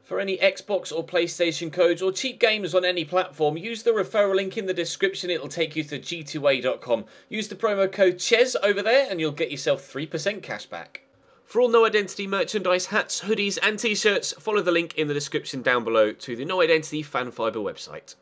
For any Xbox or PlayStation codes or cheap games on any platform, use the referral link in the description. It'll take you to g2a.com. Use the promo code CHES over there and you'll get yourself 3% cash back. For all No Identity merchandise, hats, hoodies and t-shirts, follow the link in the description down below to the No Identity Fan Fibre website.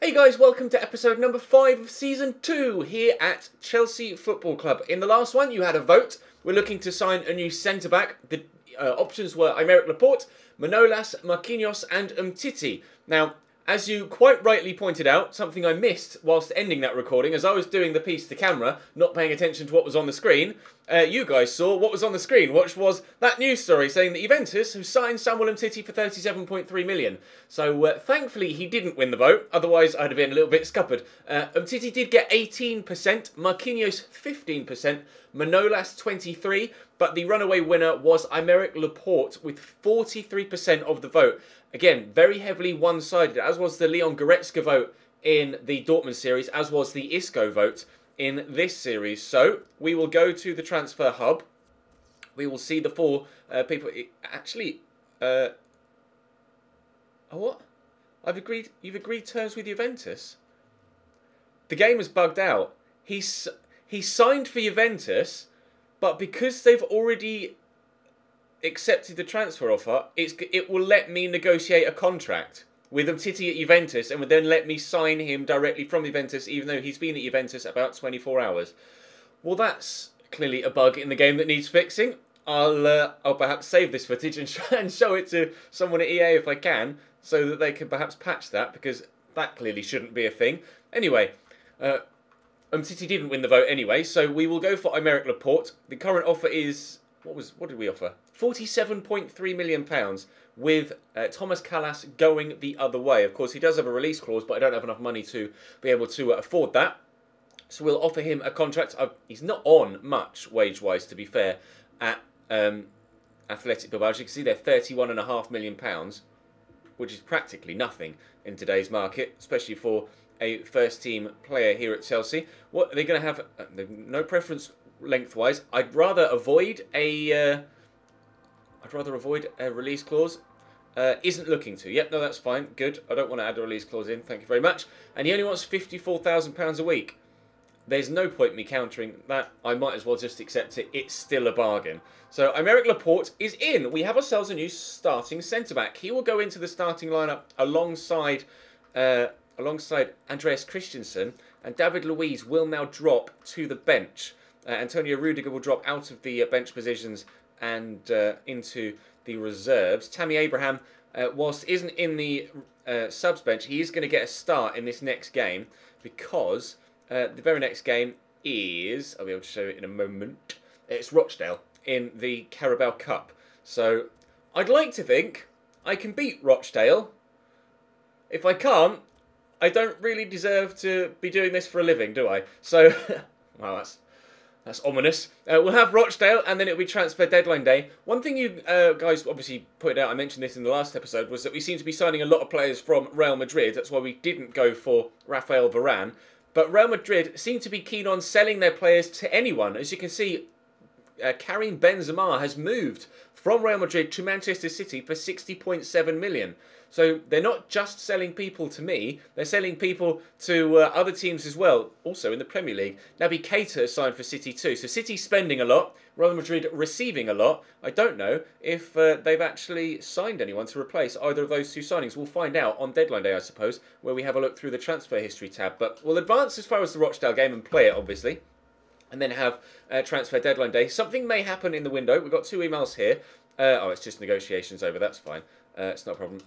Hey guys, welcome to episode number 5 of Season 2 here at Chelsea Football Club. In the last one, you had a vote. We're looking to sign a new centre-back. The options were Aymeric, Laporte, Manolas, Marquinhos and Umtiti. Now, as you quite rightly pointed out, something I missed whilst ending that recording, as I was doing the piece to camera, not paying attention to what was on the screen, you guys saw what was on the screen, which was that news story saying that Juventus have signed Samuel Umtiti for 37.3 million. So, thankfully, he didn't win the vote, otherwise I'd have been a little bit scuppered. Umtiti did get 18%, Marquinhos 15%, Manolas 23%, but the runaway winner was Aymeric Laporte with 43% of the vote. Again, very heavily one-sided, as was the Leon Goretzka vote in the Dortmund series, as was the Isco vote in this series. So, we will go to the transfer hub. We will see the four people. What? You've agreed terms with Juventus? The game has bugged out. He signed for Juventus, but because they've already accepted the transfer offer, it will let me negotiate a contract with Umtiti at Juventus and would then let me sign him directly from Juventus, even though he's been at Juventus about 24 hours. Well, that's clearly a bug in the game that needs fixing. I'll perhaps save this footage and show it to someone at EA if I can, so that they can perhaps patch that, because that clearly shouldn't be a thing. Anyway, Umtiti didn't win the vote anyway, so we will go for Aymeric Laporte. The current offer is... What did we offer? £47.3 million, with Thomas Callas going the other way. Of course, he does have a release clause, but I don't have enough money to be able to afford that. So we'll offer him a contract. He's not on much wage-wise, to be fair, at Athletic Bilbao. As you can see, they're £31.5 million, which is practically nothing in today's market, especially for a first-team player here at Chelsea. What are they going to have? No preference lengthwise. I'd rather avoid a release clause. Isn't looking to. Yep, no, that's fine. Good. I don't want to add a release clause in. Thank you very much. And he only wants £54,000 a week. There's no point me countering that. I might as well just accept it. It's still a bargain. So Aymeric Laporte is in. We have ourselves a new starting centre-back. He will go into the starting lineup alongside Andreas Christensen, and David Luiz will now drop to the bench. Antonio Rudiger will drop out of the bench positions and into the reserves. Tammy Abraham, whilst isn't in the subs bench, he is going to get a start in this next game, because the very next game is... I'll be able to show it in a moment. It's Rochdale in the Carabao Cup. So I'd like to think I can beat Rochdale. If I can't, I don't really deserve to be doing this for a living, do I? So, well, that's ominous. We'll have Rochdale, and then it'll be transfer deadline day. One thing you guys obviously pointed out, I mentioned this in the last episode, was that we seem to be signing a lot of players from Real Madrid. That's why we didn't go for Rafael Varane. But Real Madrid seem to be keen on selling their players to anyone. As you can see, Karim Benzema has moved from Real Madrid to Manchester City for 60.7 million. So they're not just selling people to me, they're selling people to other teams as well, also in the Premier League. Naby Keita has signed for City too. So City's spending a lot, Real Madrid receiving a lot. I don't know if they've actually signed anyone to replace either of those two signings. We'll find out on deadline day, I suppose, where we have a look through the transfer history tab. But we'll advance as far as the Rochdale game and play it, obviously, and then have transfer deadline day. Something may happen in the window. We've got 2 emails here. Oh, it's just negotiations over. That's fine. It's not a problem.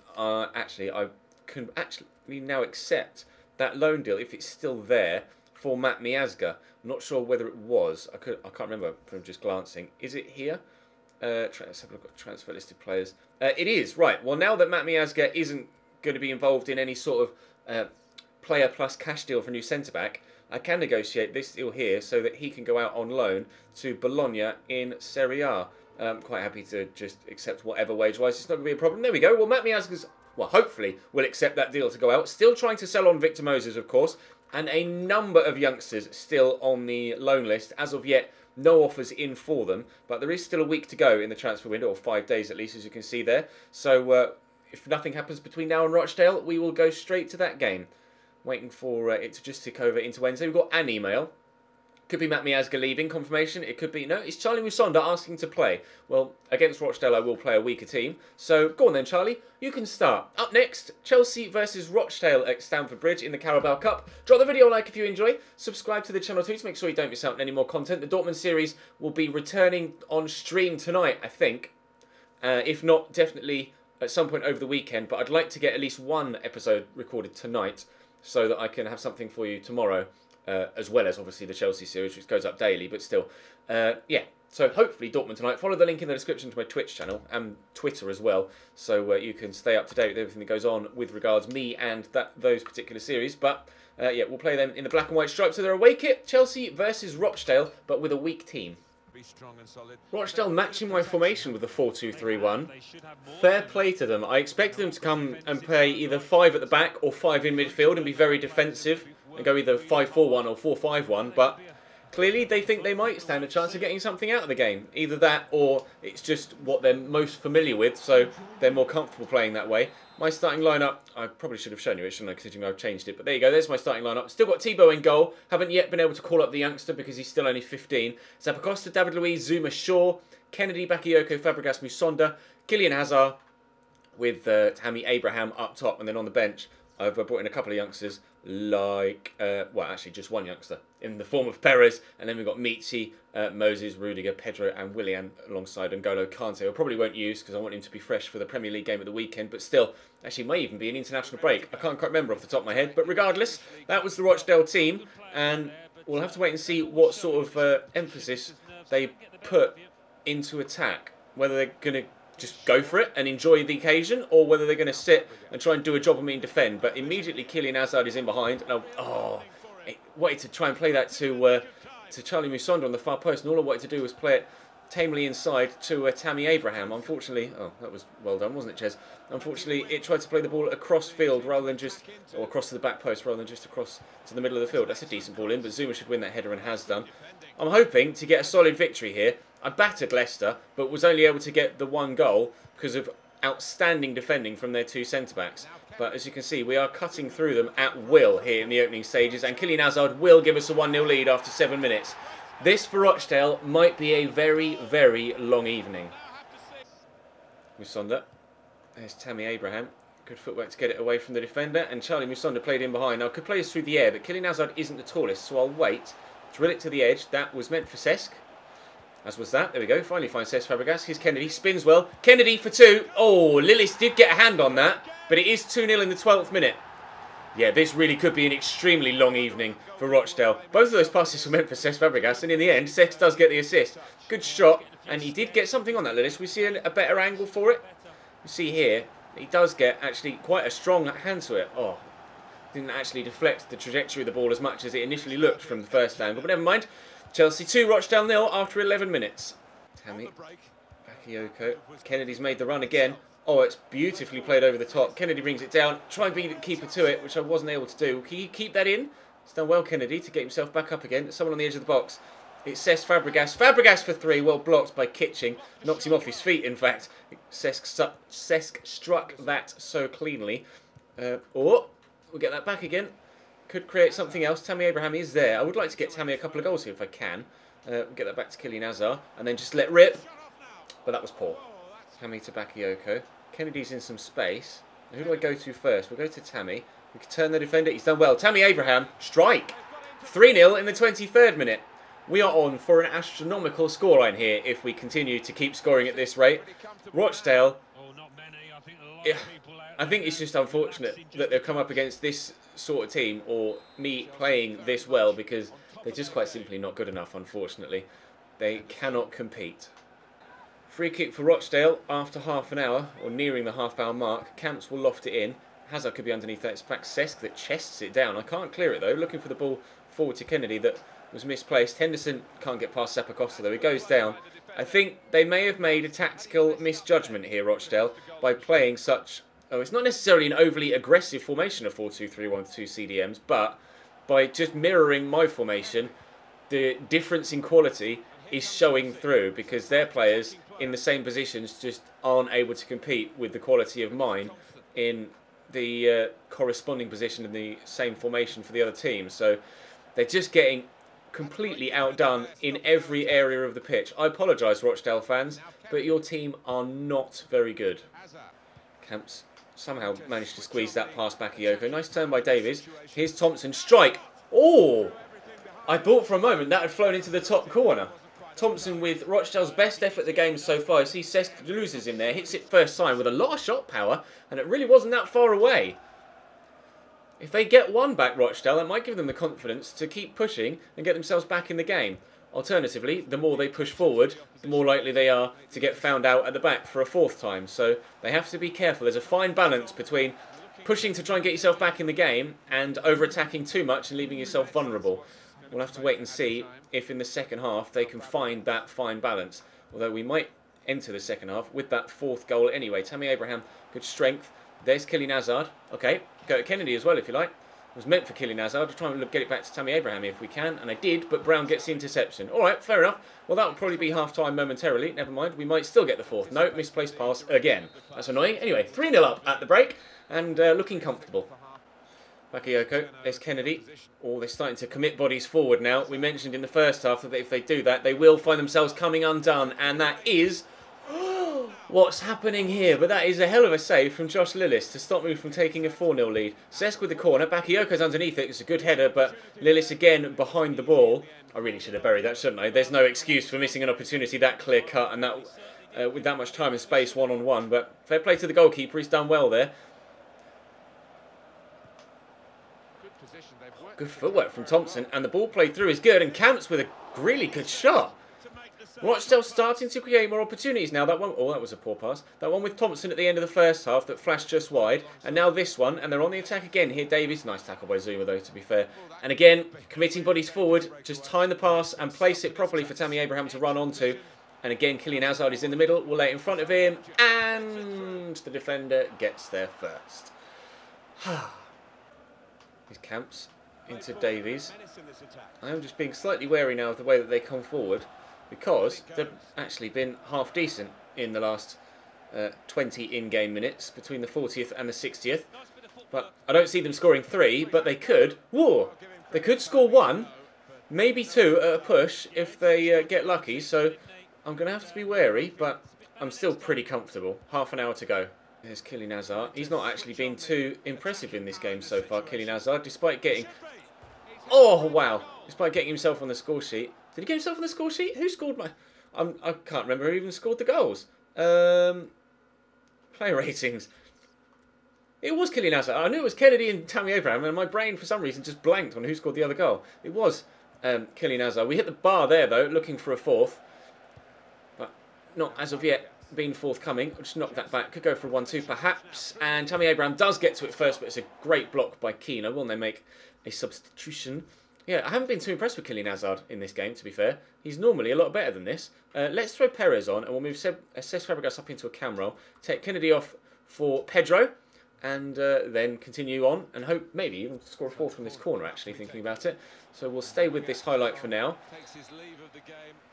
Actually, I can actually now accept that loan deal if it's still there for Matt Miazga. I'm not sure whether it was. I can't remember from just glancing. Is it here? Let's have a look at transfer listed players. It is, right. Well, now that Matt Miazga isn't going to be involved in any sort of player plus cash deal for a new centre-back, I can negotiate this deal here so that he can go out on loan to Bologna in Serie A. I'm quite happy to just accept whatever wage-wise. It's not going to be a problem. There we go. Well, Matt Miazga's, well, hopefully will accept that deal to go out. Still trying to sell on Victor Moses, of course. And a number of youngsters still on the loan list. As of yet, no offers in for them. But there is still a week to go in the transfer window, or 5 days at least, as you can see there. So if nothing happens between now and Rochdale, we will go straight to that game. Waiting for it to just tick over into Wednesday. We've got an email. Could be Matt Miazga leaving, confirmation. It could be, no, it's Charlie Musonda asking to play. Well, against Rochdale, I will play a weaker team. So, go on then, Charlie. You can start. Up next, Chelsea versus Rochdale at Stamford Bridge in the Carabao Cup. Drop the video a like if you enjoy. Subscribe to the channel too to make sure you don't miss out on any more content. The Dortmund series will be returning on stream tonight, I think. If not, definitely at some point over the weekend. But I'd like to get at least one episode recorded tonight so that I can have something for you tomorrow. As well as obviously the Chelsea series, which goes up daily, but still, yeah. So hopefully Dortmund tonight. Follow the link in the description to my Twitch channel and Twitter as well, so you can stay up to date with everything that goes on with regards me and those particular series. But yeah, we'll play them in the black and white stripes. So they're away kit, Chelsea versus Rochdale, but with a weak team. Rochdale matching my formation with the 4-2-3-1. Fair play to them. I expected them to come and play either 5 at the back or 5 in midfield and be very defensive and go either 5-4-1 or 4-5-1, but clearly they think they might stand a chance of getting something out of the game. Either that or it's just what they're most familiar with, so they're more comfortable playing that way. My starting lineup, I probably should have shown you it, shouldn't I, considering I've changed it. But there you go, there's my starting lineup. Still got Thibaut in goal. Haven't yet been able to call up the youngster because he's still only 15. Zappacosta, David Luiz, Zuma, Shaw, Kennedy, Bakayoko, Fabregas, Musonda, Kylian Hazard with Tammy Abraham up top. And then on the bench, I've brought in a couple of youngsters like, well, actually just one youngster in the form of Perez. And then we've got Michi, Moses, Rudiger, Pedro and Willian alongside N'Golo Kante. I probably won't use because I want him to be fresh for the Premier League game at the weekend. But still, actually might even be an international break. I can't quite remember off the top of my head. But regardless, that was the Rochdale team. And we'll have to wait and see what sort of emphasis they put into attack. Whether they're going to just go for it and enjoy the occasion, or whether they're going to sit and try and do a job on me and defend. But immediately Kylian Hazard is in behind, and I wanted to try and play that to Charlie Musonda on the far post, and all I wanted to do was play it tamely inside to Tammy Abraham. Unfortunately, oh, that was well done, wasn't it, Ches? Unfortunately, it tried to play the ball across field rather than just, or across to the back post rather than just across to the middle of the field. That's a decent ball in, but Zuma should win that header and has done. I'm hoping to get a solid victory here. I battered Leicester, but was only able to get the one goal because of outstanding defending from their 2 centre-backs. But as you can see, we are cutting through them at will here in the opening stages, and Kylian Hazard will give us a 1-0 lead after 7 minutes. This, for Rochdale, might be a very, very long evening. Musonda. There's Tammy Abraham. Good footwork to get it away from the defender, and Charlie Musonda played in behind. Now, could play us through the air, but Kylian Hazard isn't the tallest, so I'll wait. Drill it to the edge. That was meant for Cesc. As was that. There we go. Finally finds Cesc Fabregas. Here's Kennedy. Spins well. Kennedy for 2. Oh, Lillis did get a hand on that. But it is 2-0 in the 12th minute. Yeah, this really could be an extremely long evening for Rochdale. Both of those passes were meant for Cesc Fabregas. And in the end, Cesc does get the assist. Good shot. And he did get something on that, Lillis. We see a better angle for it. You see here, he does get actually quite a strong hand to it. Oh, didn't actually deflect the trajectory of the ball as much as it initially looked from the first angle. But never mind. Chelsea 2, Rochdale 0 after 11 minutes. Tammy, Bakayoko, Kennedy's made the run again. Oh, it's beautifully played over the top. Kennedy brings it down. Try and beat the keeper to it, which I wasn't able to do. Can you keep that in? It's done well, Kennedy, to get himself back up again. Someone on the edge of the box. It's Cesc Fabregas. Fabregas for 3, well blocked by Kitching. Knocked him off his feet, in fact. Cesc struck that so cleanly. We'll get that back again. Could create something else. Tammy Abraham is there. I would like to get Tammy a couple of goals here if I can. Get that back to Kylian Hazard. And then just let rip. But that was poor. Tammy to Bakayoko. Kennedy's in some space. Who do I go to first? We'll go to Tammy. We can turn the defender. He's done well. Tammy Abraham. Strike. 3-0 in the 23rd minute. We are on for an astronomical scoreline here if we continue to keep scoring at this rate. Rochdale. Yeah, I think it's just unfortunate that they've come up against this sort of team, or me playing this well, because they're just quite simply not good enough, unfortunately. They cannot compete. Free kick for Rochdale after half an hour, or nearing the half-hour mark. Camps will loft it in. Hazard could be underneath that. It's back Cesc that chests it down. I can't clear it though. Looking for the ball forward to Kennedy that was misplaced. Henderson can't get past Zappacosta though. He goes down. I think they may have made a tactical misjudgment here, Rochdale, by playing such... Oh, it's not necessarily an overly aggressive formation of 4-2-3-1 with 2 CDMs, but by just mirroring my formation, the difference in quality is showing through because their players in the same positions just aren't able to compete with the quality of mine in the corresponding position in the same formation for the other team. So they're just getting completely outdone in every area of the pitch. I apologise, Rochdale fans, but your team are not very good. Camps somehow managed to squeeze that past Bakayoko. Nice turn by Davies. Here's Thompson. Strike. Oh! I thought for a moment that had flown into the top corner. Thompson with Rochdale's best effort of the game so far. You see Cesc loses him there. Hits it first time with a lot of shot power. And it really wasn't that far away. If they get one back, Rochdale, that might give them the confidence to keep pushing and get themselves back in the game. Alternatively, the more they push forward, the more likely they are to get found out at the back for a fourth time. So they have to be careful. There's a fine balance between pushing to try and get yourself back in the game and over-attacking too much and leaving yourself vulnerable. We'll have to wait and see if in the second half they can find that fine balance. Although we might enter the second half with that fourth goal anyway. Tammy Abraham, good strength. There's Kylian Hazard. Okay, go to Kennedy as well if you like. It was meant for Kylian Hazard. I'll try and get it back to Tammy Abraham if we can. And I did, but Brown gets the interception. Alright, fair enough. Well, that will probably be half-time momentarily. Never mind, we might still get the fourth. No, misplaced pass again. That's annoying. Anyway, 3-0 up at the break and looking comfortable. Bakayoko, there's Kennedy. Oh, they're starting to commit bodies forward now. We mentioned in the first half that if they do that, they will find themselves coming undone. And that is what's happening here. But that is a hell of a save from Josh Lillis to stop me from taking a 4-0 lead. Cesc with the corner. Bakayoko's underneath it. It's a good header, but Lillis again behind the ball. I really should have buried that, shouldn't I? There's no excuse for missing an opportunity that clear-cut and that with that much time and space one-on-one. But fair play to the goalkeeper. He's done well there. Good footwork from Thompson, and the ball played through is good, and Camps with a really good shot. Rochdale starting to create more opportunities now. That one, oh, that was a poor pass. That one with Thompson at the end of the first half that flashed just wide, and now this one, and they're on the attack again here. Davies, nice tackle by Zuma though, to be fair. And again, committing bodies forward, just time the pass and place it properly for Tammy Abraham to run onto. And again, Kylian Hazard is in the middle. We'll lay it in front of him, and the defender gets there first. His Camps into Davies. I am just being slightly wary now of the way that they come forward because they've actually been half decent in the last 20 in-game minutes between the 40th and the 60th. But I don't see them scoring 3, but they could. Whoa! They could score 1, maybe 2 at a push if they get lucky. So I'm going to have to be wary, but I'm still pretty comfortable. Half an hour to go. There's Kylian Hazard. He's not actually been too impressive in this game so far, Kylian Hazard, despite getting... Oh, wow. Despite getting himself on the score sheet. Did he get himself on the score sheet? Who scored my... I can't remember who even scored the goals. Player ratings. It was Kylian Hazard. I knew it was Kennedy and Tammy Abraham, and my brain, for some reason, just blanked on who scored the other goal. It was Kylian Hazard. We hit the bar there, though, looking for a fourth. But not as of yet been forthcoming. I'll just knock that back. Could go for a 1-2, perhaps. And Tammy Abraham does get to it first, but it's a great block by Keane. Will they make a substitution? Yeah, I haven't been too impressed with Kylian Hazard in this game, to be fair. He's normally a lot better than this. Let's throw Perez on, and we'll move Cesc Fabregas up into a cam roll. Take Kennedy off for Pedro, and then continue on, and hope maybe even score a fourth from this corner, actually, thinking about it. So we'll stay with this highlight for now.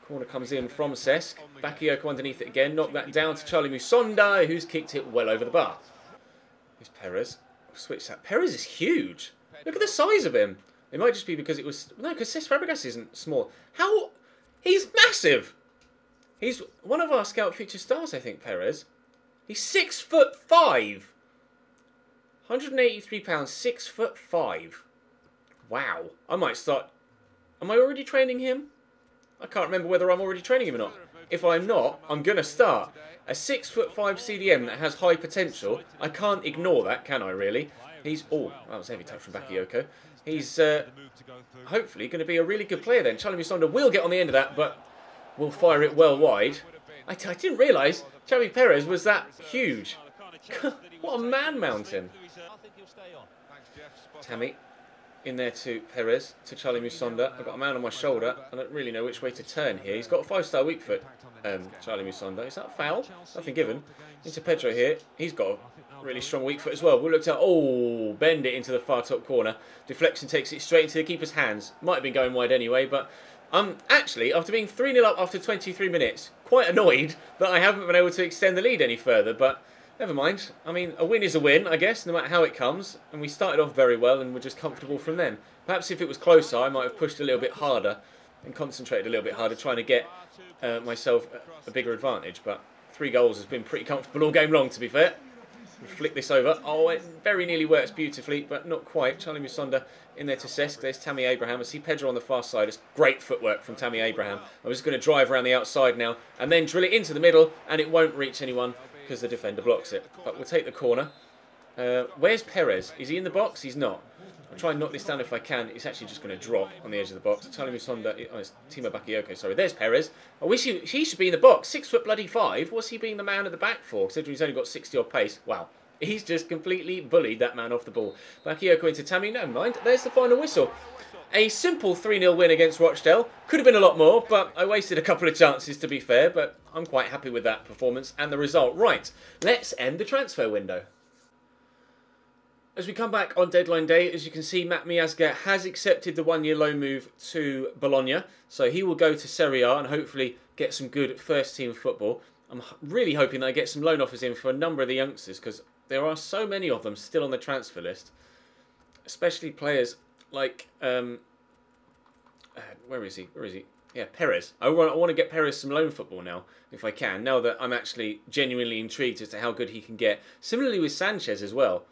Corner comes in from Cesc. Bakayoko underneath it again. Knock that down to Charlie Musonda, who's kicked it well over the bar. Here's Perez. Switch that. Perez is huge. Look at the size of him. It might just be because it was... No, because Cesc Fabregas isn't small. How... He's massive. He's one of our Scout Future stars, I think, Perez. He's 6'5". 183 pounds, 6'5". Wow. I might start... Am I already training him? I can't remember whether I'm already training him or not. If I'm not, I'm going to start. A 6'5" CDM that has high potential. I can't ignore that, can I, really? He's... Oh, that was a heavy touch from Bakayoko. He's hopefully going to be a really good player then. Charlie Musonda will get on the end of that, but will fire it well wide. I didn't realise Xavi Perez was that huge. What a man mountain. Tammy in there to Perez, to Charlie Musonda. I've got a man on my shoulder. I don't really know which way to turn here. He's got a 5-star weak foot, Charlie Musonda. Is that a foul? Nothing given. Into Pedro here. He's got a really strong weak foot as well. We'll look to... Oh, bend it into the far top corner. Deflection takes it straight into the keeper's hands. Might have been going wide anyway, but... actually, after being 3-0 up after 23 minutes, quite annoyed that I haven't been able to extend the lead any further, but never mind. I mean, a win is a win, I guess, no matter how it comes. And we started off very well and we're just comfortable from then. Perhaps if it was closer, I might have pushed a little bit harder and concentrated a little bit harder, trying to get myself a bigger advantage. But 3 goals has been pretty comfortable all game long, to be fair. We'll flick this over. Oh, it very nearly works beautifully, but not quite. Charlie Musonda in there to Cesc. There's Tammy Abraham. I see Pedro on the far side. It's great footwork from Tammy Abraham. I was going to drive around the outside now and then drill it into the middle, and it won't reach anyone because the defender blocks it. But we'll take the corner. Where's Perez? Is he in the box? He's not. I'll try and knock this down if I can. It's actually just going to drop on the edge of the box. Charlie Musonda, oh, it's Timo Bakayoko, sorry. There's Perez. I wish he should be in the box. 6'5". What's he being the man at the back for? Considering he's only got 60 odd pace. Wow. He's just completely bullied that man off the ball. Bakayoko into Tammy. Never mind. There's the final whistle. A simple 3-0 win against Rochdale. Could have been a lot more, but I wasted a couple of chances, to be fair. But I'm quite happy with that performance and the result. Right, let's end the transfer window. As we come back on deadline day, as you can see, Matt Miazga has accepted the 1-year loan move to Bologna. So he will go to Serie A and hopefully get some good first-team football. I'm really hoping that I get some loan offers in for a number of the youngsters, because there are so many of them still on the transfer list. Especially players like... where is he? Yeah, Perez. I want to get Perez some loan football now, if I can, now that I'm actually genuinely intrigued as to how good he can get. Similarly with Sanchez as well.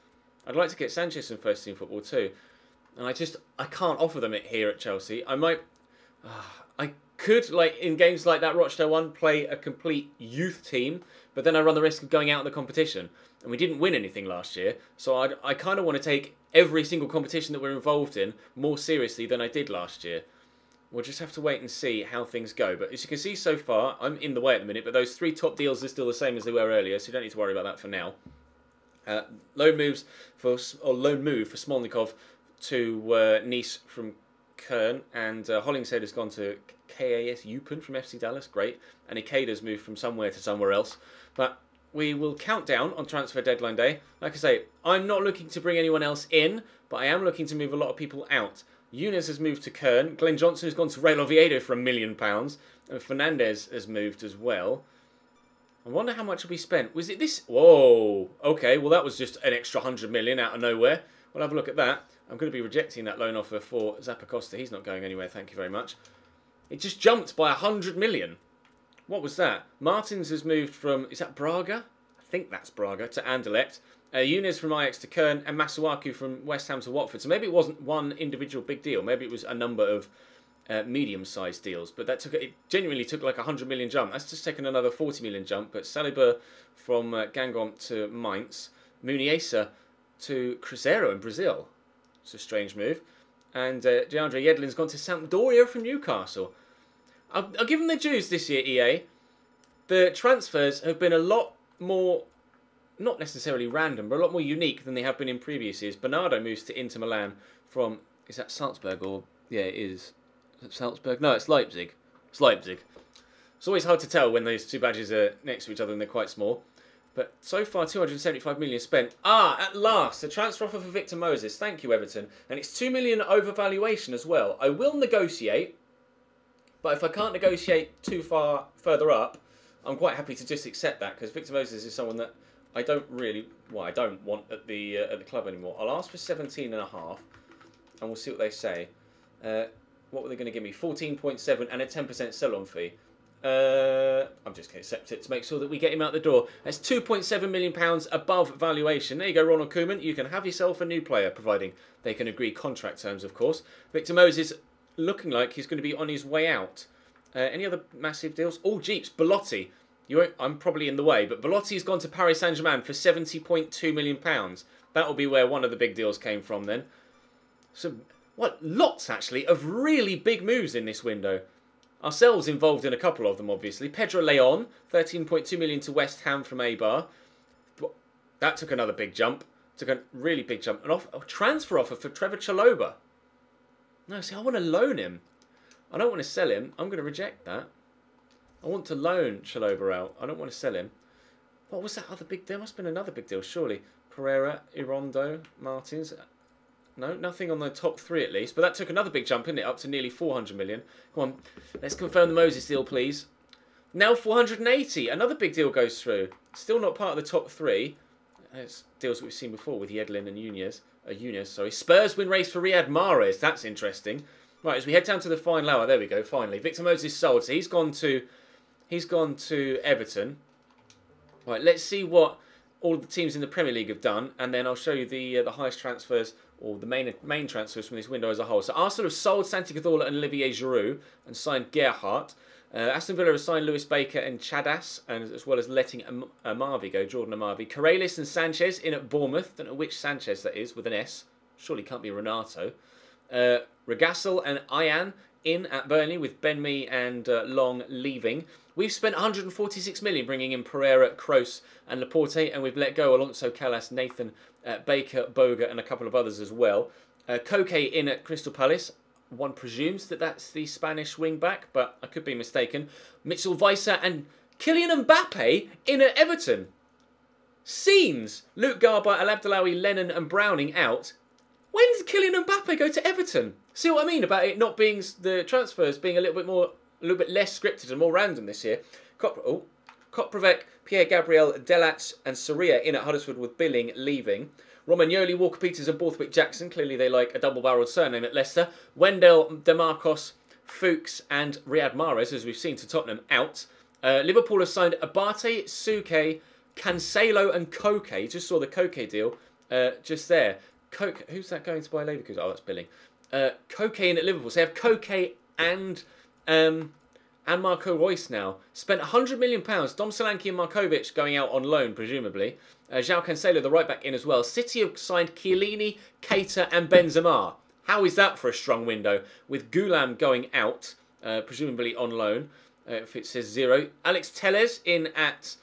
I'd like to get Sanchez some first team football too. And I can't offer them it here at Chelsea. I could, like in games like that Rochdale one, play a complete youth team, but then I run the risk of going out of the competition. And we didn't win anything last year, so I kind of want to take every single competition that we're involved in more seriously than I did last year. We'll just have to wait and see how things go. But as you can see so far, I'm in the way at the minute, but those 3 top deals are still the same as they were earlier, so you don't need to worry about that for now. Loan move for Smolnikov to Nice from Kern, and Hollingshead has gone to KAS Eupen from FC Dallas, great, and Ikeda's moved from somewhere to somewhere else. But we will count down on transfer deadline day. Like I say, I'm not looking to bring anyone else in, but I am looking to move a lot of people out. Younes has moved to Kern, Glenn Johnson has gone to Real Oviedo for £1 million, and Fernandez has moved as well. I wonder how much will be spent. Was it this? Whoa. Okay, well that was just an extra 100 million out of nowhere. We'll have a look at that. I'm going to be rejecting that loan offer for Zappacosta. He's not going anywhere, thank you very much. It just jumped by 100 million. What was that? Martins has moved from, is that Braga? I think that's Braga, to Anderlecht. Younes from Ajax to Kern, and Masuaku from West Ham to Watford. So maybe it wasn't one individual big deal. Maybe it was a number of medium-sized deals, but it genuinely took like a 100 million jump. That's just taken another 40 million jump. But Saliba from Gangon to Mainz, Muniesa to Cruzeiro in Brazil. It's a strange move. And DeAndre Yedlin's gone to Sampdoria from Newcastle. I'll give them their dues this year, EA. The transfers have been a lot more, not necessarily random, but a lot more unique than they have been in previous years. Bernardo moves to Inter Milan from, is that Salzburg or, yeah, it is. Is it Salzburg? No, it's Leipzig. It's Leipzig. It's always hard to tell when those two badges are next to each other and they're quite small. But so far, 275 million spent. Ah, at last, a transfer offer for Victor Moses. Thank you, Everton. And it's 2 million overvaluation as well. I will negotiate, but if I can't negotiate too far further up, I'm quite happy to just accept that, because Victor Moses is someone that I don't want at the club anymore. I'll ask for 17.5, and we'll see what they say. What were they going to give me? 14.7 and a 10% sell-on fee. I'm just going to accept it to make sure that we get him out the door. That's £2.7 million above valuation. There you go, Ronald Koeman. You can have yourself a new player, providing they can agree contract terms, of course. Victor Moses looking like he's going to be on his way out. Any other massive deals? All Jeeps. Belotti. I'm probably in the way, but Belotti's gone to Paris Saint-Germain for £70.2 million. That will be where one of the big deals came from then. So, lots actually of really big moves in this window. Ourselves involved in a couple of them, obviously. Pedro Leon, 13.2 million to West Ham from Eibar. That took another big jump. Took a really big jump. A transfer offer for Trevor Chalobah. No, see, I want to loan him. I don't want to sell him. I'm going to reject that. I want to loan Chalobah out. I don't want to sell him. What was that other big deal? There must have been another big deal, surely. Pereira, Irondo, Martins. No, nothing on the top 3 at least. But that took another big jump, didn't it? Up to nearly 400 million. Come on, let's confirm the Moses deal, please. Now 480. Another big deal goes through. Still not part of the top 3. It's deals that we've seen before with Yedlin and Yunus, sorry. Spurs win race for Riyad Mahrez. That's interesting. Right, as we head down to the final hour, there we go, finally. Victor Moses sold, so he's gone to Everton. Right, let's see what all the teams in the Premier League have done, and then I'll show you the highest transfers, or the main transfers from this window as a whole. So Arsenal have sold Santi Cazorla and Olivier Giroud and signed Gerhardt. Aston Villa has signed Lewis Baker and Chadas, and as well as letting Amavi go, Jordan Amavi. Corrales and Sanchez in at Bournemouth. Don't know which Sanchez that is, with an S. Surely can't be Renato. Regassel and Ayan in at Burnley, with Ben Mee and Long leaving. We've spent 146 million bringing in Pereira, Kroos and Laporte, and we've let go Alonso, Callas, Nathan, Baker, Boga and a couple of others as well. Koke in at Crystal Palace. One presumes that that's the Spanish wing-back, but I could be mistaken. Mitchell Weiser and Kylian Mbappe in at Everton. Scenes. Luke Garber, Al Abdelawi, Lennon and Browning out. When did Kylian Mbappe go to Everton? See what I mean about it not being, the transfers being a little bit less scripted and more random this year. Koprovic, Pierre Gabriel, Delatz and Soria in at Huddersfield, with Billing leaving. Romagnoli, Walker-Peters and Borthwick Jackson. Clearly they like a double-barrelled surname at Leicester. Wendell, DeMarcos, Fuchs and Riyad Mahrez, as we've seen, to Tottenham, out. Liverpool have signed Abate, Suke, Cancelo and Koke. Just saw the Koke deal just there. Who's that going to buy Leverkusen? Oh, that's Billing. Koke in at Liverpool. So they have Koke and Marco Reus now. Spent £100 million. Dom Solanke and Markovic going out on loan, presumably. João Cancelo, the right-back, in as well. City have signed Chiellini, Keita and Benzema. How is that for a strong window? With Goulam going out, presumably on loan, if it says 0. Alex Telles in at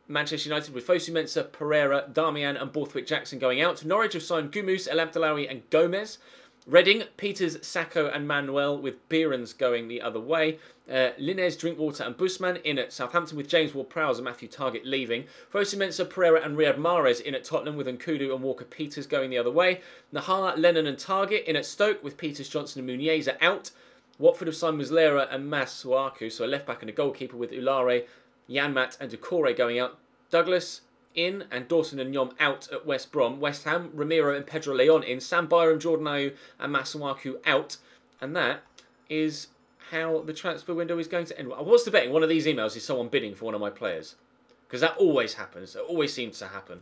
Manchester United, with Fosu Mensah, Pereira, Darmian and Borthwick Jackson going out. Norwich have signed Gumus, El Abdelawi and Gomez. Reading, Peters, Sacco and Manuel, with Behrens going the other way. Linez, Drinkwater and Busman in at Southampton, with James Ward-Prowse and Matthew Targett leaving. Fosu Mensah, Pereira and Riyad Mahrez in at Tottenham, with Nkudu and Walker-Peters going the other way. Nahar, Lennon and Targett in at Stoke, with Peters, Johnson and Muniesa out. Watford have signed Muslera and Masuaku, so a left-back and a goalkeeper, with Ulare, Yanmat and Decore going out. Douglas in and Dawson and Yom out at West Brom. West Ham, Ramiro and Pedro Leon in. Sam Byram, Jordan Ayew and Masuaku out. And that is how the transfer window is going to end. I was debating one of these emails is someone bidding for one of my players, because that always happens. It always seems to happen.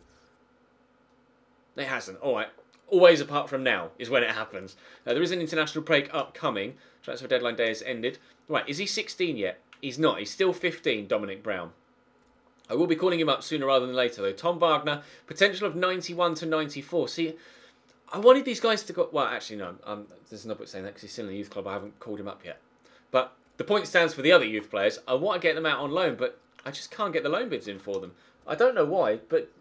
It hasn't. All right. Always apart from now is when it happens. There is an international break upcoming. Transfer deadline day has ended. Right, is he 16 yet? He's not. He's still 15, Dominic Brown. I will be calling him up sooner rather than later, though. Tom Wagner, potential of 91 to 94. See, I wanted these guys to go... Well, actually, no. There's no point saying that because he's still in the youth club. I haven't called him up yet. But the point stands for the other youth players. I want to get them out on loan, but I just can't get the loan bids in for them. I don't know why, but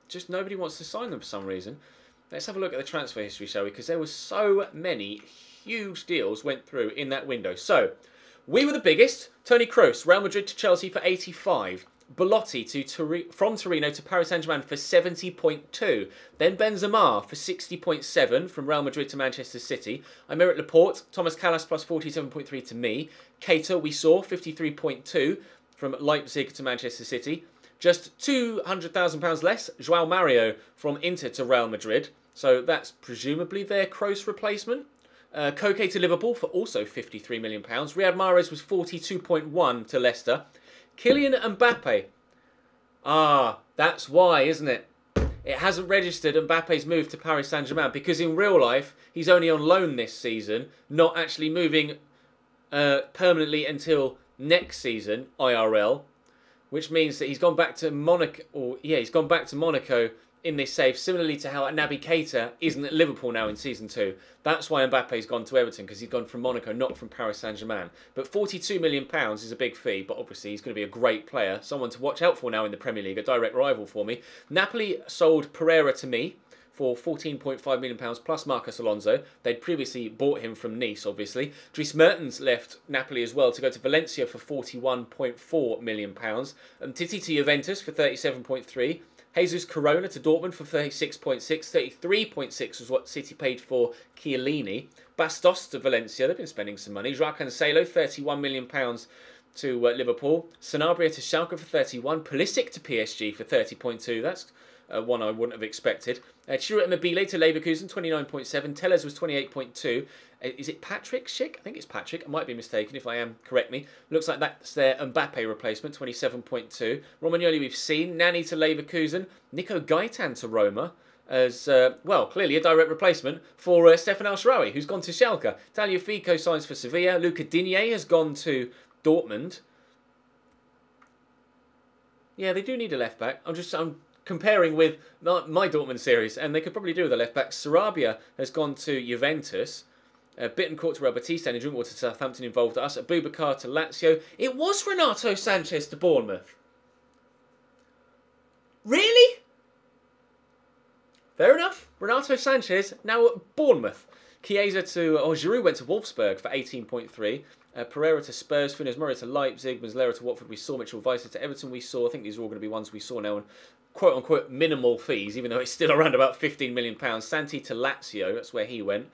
just nobody wants to sign them for some reason. Let's have a look at the transfer history, shall we? Because there were so many huge deals went through in that window. So, we were the biggest. Toni Kroos, Real Madrid to Chelsea for 85. Belotti from Torino to Paris Saint-Germain for 70.2. Then Benzema for 60.7 from Real Madrid to Manchester City. Aymeric Laporte, Thomas Callas plus 47.3 to me. Keita, we saw, 53.2 from Leipzig to Manchester City. Just £200,000 less, João Mario from Inter to Real Madrid. So that's presumably their Kroos replacement. Koke to Liverpool for also £53 million. Riyad Mahrez was 42.1 to Leicester. Kylian Mbappe. Ah, that's why, isn't it? It hasn't registered Mbappe's move to Paris Saint-Germain because in real life, he's only on loan this season, not actually moving permanently until next season, IRL, which means that he's gone back to Monaco, he's gone back to Monaco in this save, similarly to how Naby Keita isn't at Liverpool now in Season 2. That's why Mbappe's gone to Everton, because he's gone from Monaco, not from Paris Saint-Germain. But £42 million is a big fee, but obviously he's going to be a great player, someone to watch out for now in the Premier League, a direct rival for me. Napoli sold Pereira to me for £14.5 million plus Marcos Alonso. They'd previously bought him from Nice, obviously. Dries Mertens left Napoli as well to go to Valencia for £41.4 million. Titi to Juventus for £37.3. Jesus Corona to Dortmund for 36.6. 33.6 was what City paid for Chiellini. Bastos to Valencia. They've been spending some money. João Cancelo, £31 million to Liverpool. Sanabria to Schalke for 31. Pulisic to PSG for 30.2. That's one I wouldn't have expected. Chiro Immobile to Leverkusen, 29.7. Tellez was 28.2. Is it Patrick Schick? I think it's Patrick. I might be mistaken. If I am, correct me. Looks like that's their Mbappe replacement, 27.2. Romagnoli we've seen. Nani to Leverkusen. Nico Gaitan to Roma. As, well, clearly a direct replacement for Stefan El-Shaarawy, who's gone to Schalke. Tagliafico signs for Sevilla. Luca Digne has gone to Dortmund. Yeah, they do need a left-back. I'm comparing with my Dortmund series, and they could probably do with a left-back. Sarabia has gone to Juventus. Bittencourt to Real Batista, and Drinkwater to Southampton involved us. Abubakar to Lazio. It was Renato Sanchez to Bournemouth. Really? Fair enough. Renato Sanchez now at Bournemouth. Chiesa to... Oh, Giroud went to Wolfsburg for 18.3. Pereira to Spurs. Funes Mori to Leipzig. Muslera to Watford. We saw Mitchell Weiser to Everton. We saw... I think these are all going to be ones we saw now on quote-unquote minimal fees, even though it's still around about £15 million. Santi to Lazio. That's where he went.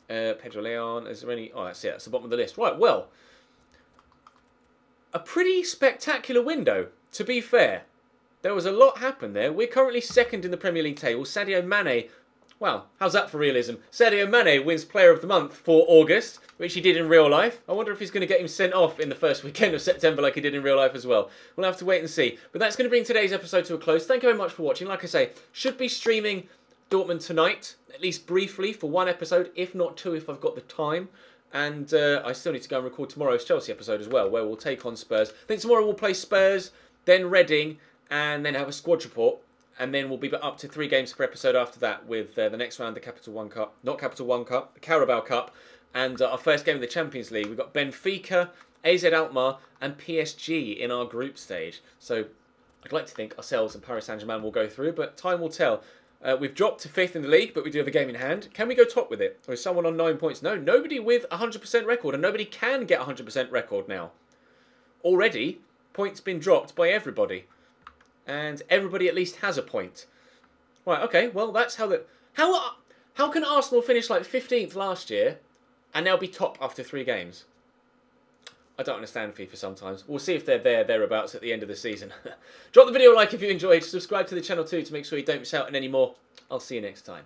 Pedro Leon. Is there any... Oh, that's it. That's the bottom of the list. Right, well. A pretty spectacular window, to be fair. There was a lot happened there. We're currently second in the Premier League table. Sadio Mane, well, how's that for realism? Sadio Mane wins Player of the Month for August, which he did in real life. I wonder if he's going to get him sent off in the first weekend of September like he did in real life as well. We'll have to wait and see. But that's going to bring today's episode to a close. Thank you very much for watching. Like I say, should be streaming Dortmund tonight, at least briefly, for one episode, if not two if I've got the time. And I still need to go and record tomorrow's Chelsea episode as well, where we'll take on Spurs. I think tomorrow we'll play Spurs, then Reading, and then have a squad report, and then we'll be up to 3 games per episode after that with the next round, the Capital One Cup, not Capital One Cup, the Carabao Cup, and our first game of the Champions League. We've got Benfica, AZ Alkmaar, and PSG in our group stage. So I'd like to think ourselves and Paris Saint-Germain will go through, but time will tell. We've dropped to 5th in the league, but we do have a game in hand. Can we go top with it? Or is someone on 9 points? No, nobody with 100% record, and nobody can get 100% record now. Already, points been dropped by everybody. And everybody at least has a point. Right, okay, well, that's how the... How can Arsenal finish like 15th last year and now be top after 3 games? I don't understand FIFA sometimes. We'll see if they're thereabouts at the end of the season. Drop the video a like if you enjoyed. Subscribe to the channel too to make sure you don't miss out on any more. I'll see you next time.